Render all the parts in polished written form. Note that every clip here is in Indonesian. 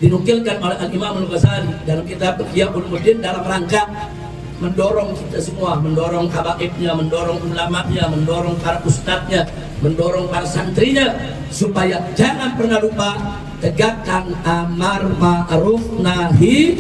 dinukilkan oleh Al-Imam Al-Ghazali dalam kitab Ihya Ulumuddin dalam rangka mendorong kita semua, mendorong habaibnya, mendorong ulamanya, mendorong para ustadznya, mendorong para santrinya supaya jangan pernah lupa tegakkan amar ma'ruf nahi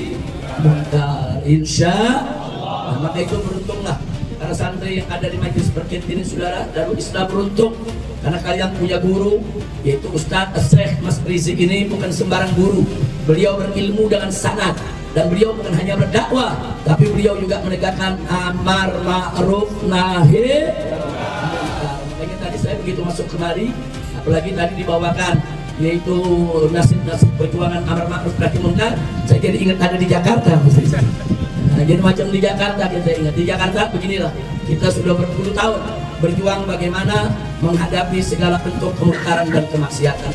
munkar, insya Allah. Maka itu beruntunglah para santri yang ada di majelis berkait ini, saudara. Darul Islam beruntung karena kalian punya guru, yaitu Ustadz Syekh Mas Rizik. Ini bukan sembarang guru, beliau berilmu dengan sanad. Dan beliau bukan hanya berdakwah, tapi beliau juga menegakkan amar ma'ruf nahi munkar. Makanya tadi saya begitu masuk kemari, apalagi tadi dibawakan yaitu nasib-nasib perjuangan amar ma'ruf nahi munkar, saya jadi ingat ada di Jakarta. Nah, jadi macam di Jakarta kita ingat. Di Jakarta beginilah, kita sudah berpuluh tahun berjuang bagaimana menghadapi segala bentuk kemungkaran dan kemaksiatan.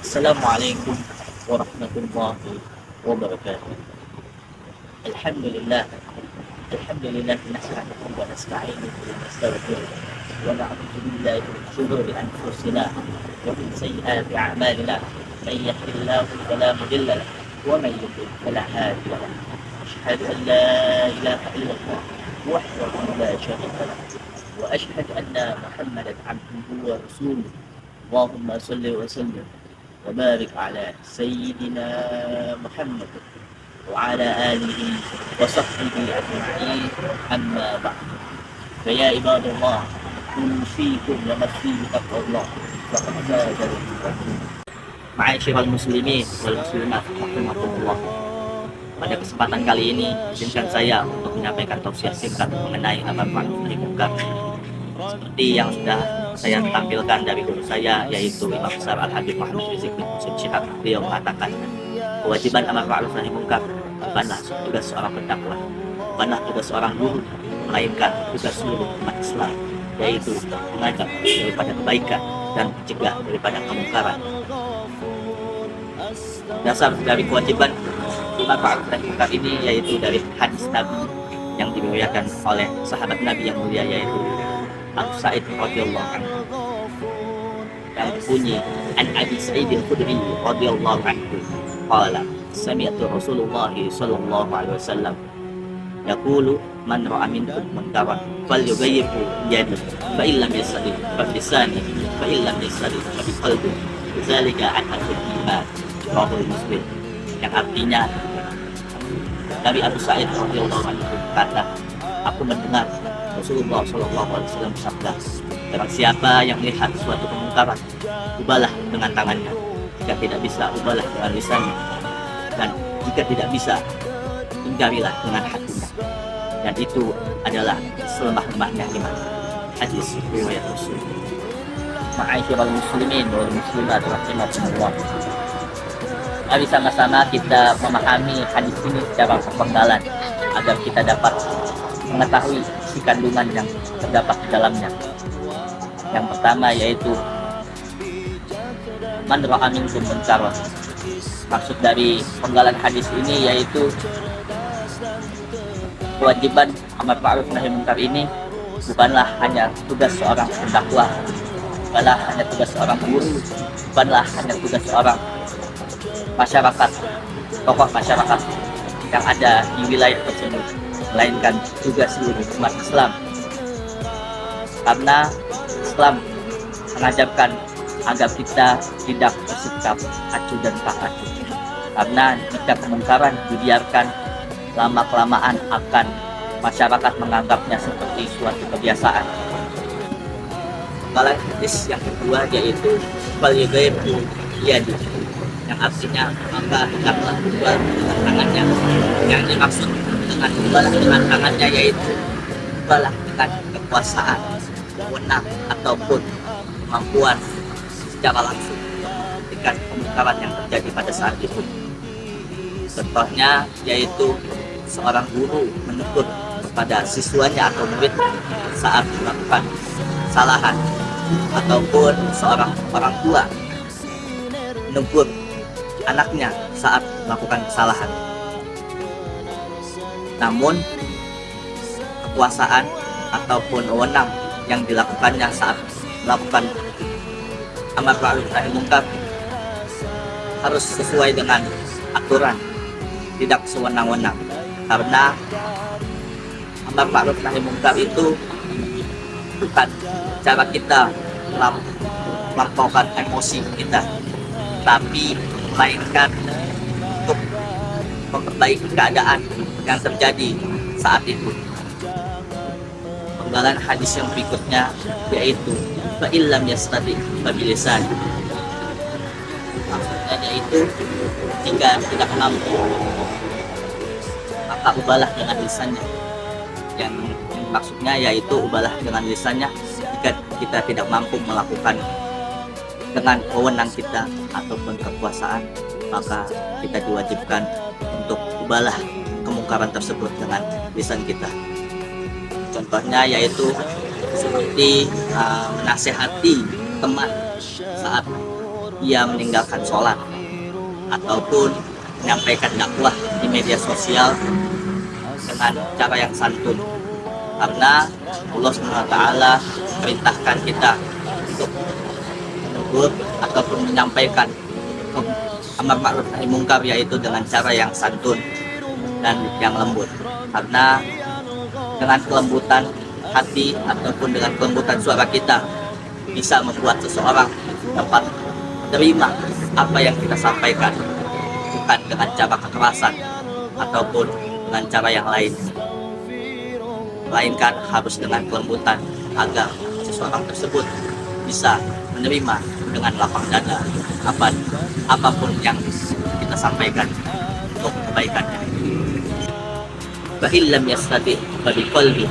Assalamualaikum warahmatullahi wabarakatuh. Alhamdulillah nahmaduhu wa nasta'inuhu wa nastaghfiruh wa na'udzu billahi min shururi anfusina wa min sayyiati a'malina. Man yahdihillahu fala mudilla lahu wa man yudlil fala hadiya lahu. Asyhadu an la ilaha illallah wahdahu la syarika lahu wa asyhadu anna Muhammadan 'abduhu wa rasuluh. Allahumma shalli wa sallim وبارك على سيدنا محمد وعلى آله وصحبه أجمعين. أما بعد، فيا عباد الله أوصيكم ونفسي بتقوى الله فقد فاز المتقون. Ma'asyiral muslimin wal muslimat rahimakumullah. Pada kesempatan kali ini izinkan saya untuk menyampaikan tausiah singkat mengenai amar ma'ruf nahi munkar. Seperti yang sudah saya tampilkan dari guru saya, yaitu Imam Besar Al-Habib Muhammad Rizik bin Husain Syihab. Beliau mengatakan kewajiban amar ma'ruf nahi munkar bukanlah tugas seorang pendakwah, bukanlah tugas seorang guru, melainkan tugas seluruh umat Islam, yaitu mengajak daripada kebaikan dan mencegah daripada kemungkaran. Dasar dari kewajiban amar ma'ruf nahi munkar ini yaitu dari hadis Nabi yang diriwayatkan oleh sahabat Nabi yang mulia, yaitu Abu Sa'id radhiyallahu anhu, yang bunyi an Abi Sa'id al-Khudri radhiyallahu anhu qala sami'tu Rasulullah sallallahu alaihi wasallam yaqulu man ra'a minkum munkaran falyughayyirhu biyadihi fa illam yastati' fa bilisanihi fa illam yastati' fa biqalbihi dzalika adhaful iman. Rawahu Muslim. Yang artinya dari Abu Sa'id radhiyallahu anhu kata, aku mendengar Rasulullah SAW bersabda, barang siapa yang melihat suatu kemungkaran, ubahlah dengan tangannya. Jika tidak bisa, ubahlah dengan lisannya. Dan jika tidak bisa, ingkarilah dengan hatinya. Dan itu adalah selemah-lemahnya iman. Hadis riwayat Muslim. Ma'asyiral muslimin wal muslimat rahimakumullah. Mari sama-sama kita memahami hadis ini secara penggalan agar kita dapat mengetahui isi kandungan yang terdapat di dalamnya. Yang pertama yaitu man ra'a minkum munkaran. Maksud dari penggalan hadis ini yaitu kewajiban amar ma'ruf nahi munkar ini bukanlah hanya tugas seorang pendakwah, bukanlah hanya tugas seorang guru, bukanlah hanya tugas seorang masyarakat, tokoh masyarakat yang ada di wilayah tersebut, melainkan tugas seluruh umat Islam. Karena Islam mengajarkan agar kita tidak bersikap acuh dan tak acuh. Karena jika kemungkaran dibiarkan, lama-kelamaan akan masyarakat menganggapnya seperti suatu kebiasaan. Penggalan hadis yang kedua yaitu falyughayyirhu biyadihi, yang artinya maka hendaklah ubah dengan tangannya. Yang dimaksud dengan ubah dengan tangannya yaitu ubahlah dengan kekuasaan, wewenang ataupun kemampuan secara langsung menghentikan kemungkaran yang terjadi pada saat itu. Contohnya yaitu seorang guru menegur kepada siswanya atau muridnya saat melakukan kesalahan, ataupun seorang orang tua menegur anaknya saat melakukan kesalahan. Namun kekuasaan ataupun wewenang yang dilakukannya saat melakukan amar ma'ruf nahi munkar harus sesuai dengan aturan, tidak sewenang-wenang. Karena amar ma'ruf nahi munkar itu bukan cara kita melampaukan emosi kita, tapi melainkan untuk memperbaiki keadaan yang terjadi saat itu. Penggalan hadis yang berikutnya yaitu fa illam yastati fa bilisan. Maksudnya yaitu jika tidak mampu maka ubahlah dengan lisannya. Yang maksudnya yaitu ubahlah dengan lisannya jika kita tidak mampu melakukan dengan wewenang kita ataupun kekuasaan, maka kita diwajibkan untuk ubahlah kemungkaran tersebut dengan lisan kita. Contohnya yaitu seperti menasehati teman saat ia meninggalkan sholat, ataupun menyampaikan dakwah di media sosial dengan cara yang santun. Karena Allah SWT perintahkan kita untuk menegur ataupun menyampaikan amar ma'ruf nahi munkar yaitu dengan cara yang santun dan yang lembut. Karena dengan kelembutan hati ataupun dengan kelembutan suara kita bisa membuat seseorang dapat menerima apa yang kita sampaikan, bukan dengan cara kekerasan ataupun dengan cara yang lain, melainkan harus dengan kelembutan agar seseorang tersebut bisa menerima dengan lapang dada apapun yang kita sampaikan untuk kebaikannya. Fa illam yastati fa biqalbi.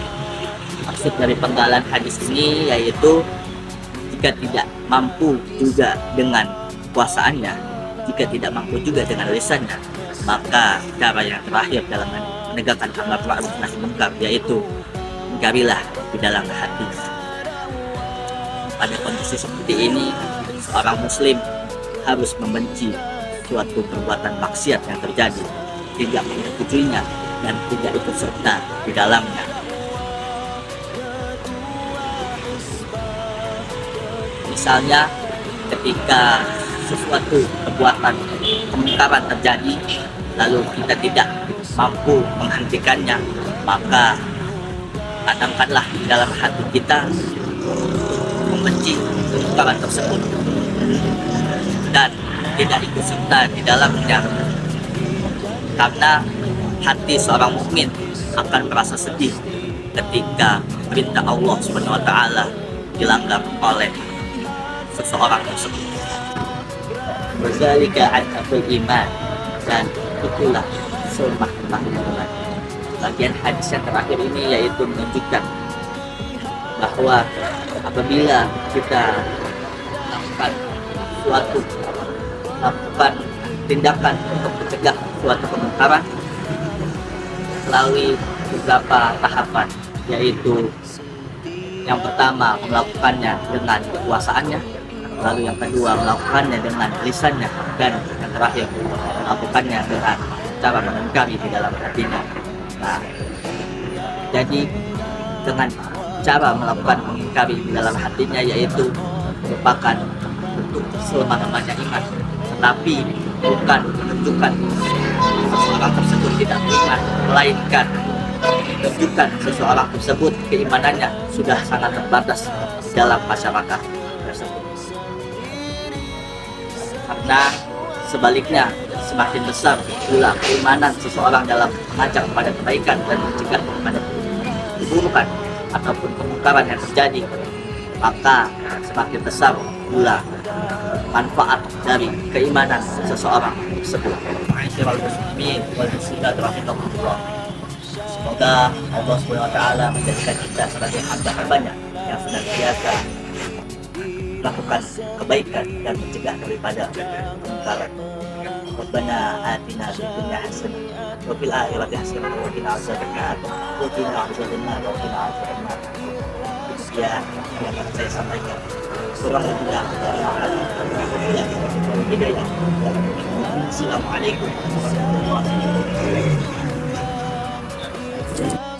Maksud dari penggalan hadis ini yaitu jika tidak mampu juga dengan kuasaannya, jika tidak mampu juga dengan lisannya, maka cara yang terakhir dalam menegakkan amar ma'ruf nahi munkar yaitu menggarilah di dalam hati. Pada kondisi seperti ini, seorang muslim harus membenci suatu perbuatan maksiat yang terjadi, tidak menyetujuinya dan tidak ikut serta di dalamnya. Misalnya ketika sesuatu perbuatan kemungkaran terjadi lalu kita tidak mampu menghentikannya, maka tanamkanlah di dalam hati kita membenci kemungkaran tersebut dan tidak ikut serta di dalamnya. Karena hati seorang mukmin akan merasa sedih ketika perintah Allah SWT dilanggar oleh seseorang tersebut. Wazalika an-nafil iman, dan itulah selemah-lemah iman. Bagian hadis yang terakhir ini yaitu menunjukkan bahwa apabila kita melakukan tindakan untuk mencegah suatu kemungkaran melalui beberapa tahapan, yaitu yang pertama melakukannya dengan kekuasaannya, lalu yang kedua melakukannya dengan lisannya, dan yang terakhir melakukannya dengan cara mengingkari di dalam hatinya. Nah, jadi dengan cara melakukan mengingkari di dalam hatinya yaitu merupakan bentuk selemah-lemahnya iman, tetapi bukan menunjukkan seseorang tersebut tidak beriman, melainkan menunjukkan seseorang tersebut keimanannya sudah sangat terbatas dalam masyarakat tersebut. Karena sebaliknya semakin besar pula keimanan seseorang dalam mengajak kepada kebaikan dan mencegah kepada keburukan ataupun kemungkaran yang terjadi, maka semakin besar pula manfaat dari keimanan seseorang tersebut. Ma'asyiral muslimin wal muslimat rahimakumullah. Semoga Allah SWT menjadikan kita sebagai hamba-hambanya yang senantiasa melakukan kebaikan dan mencegah daripada kemungkaran. Rabbana atina fid dunya hasanah wa fil akhirati hasanah wa qina adzabannar wa qina adzabannar wa qina adzabannar. Ya, yang akan saya sampaikan kurang lebih hidayah. Assalamualaikum warahmatullahi wabarakatuh.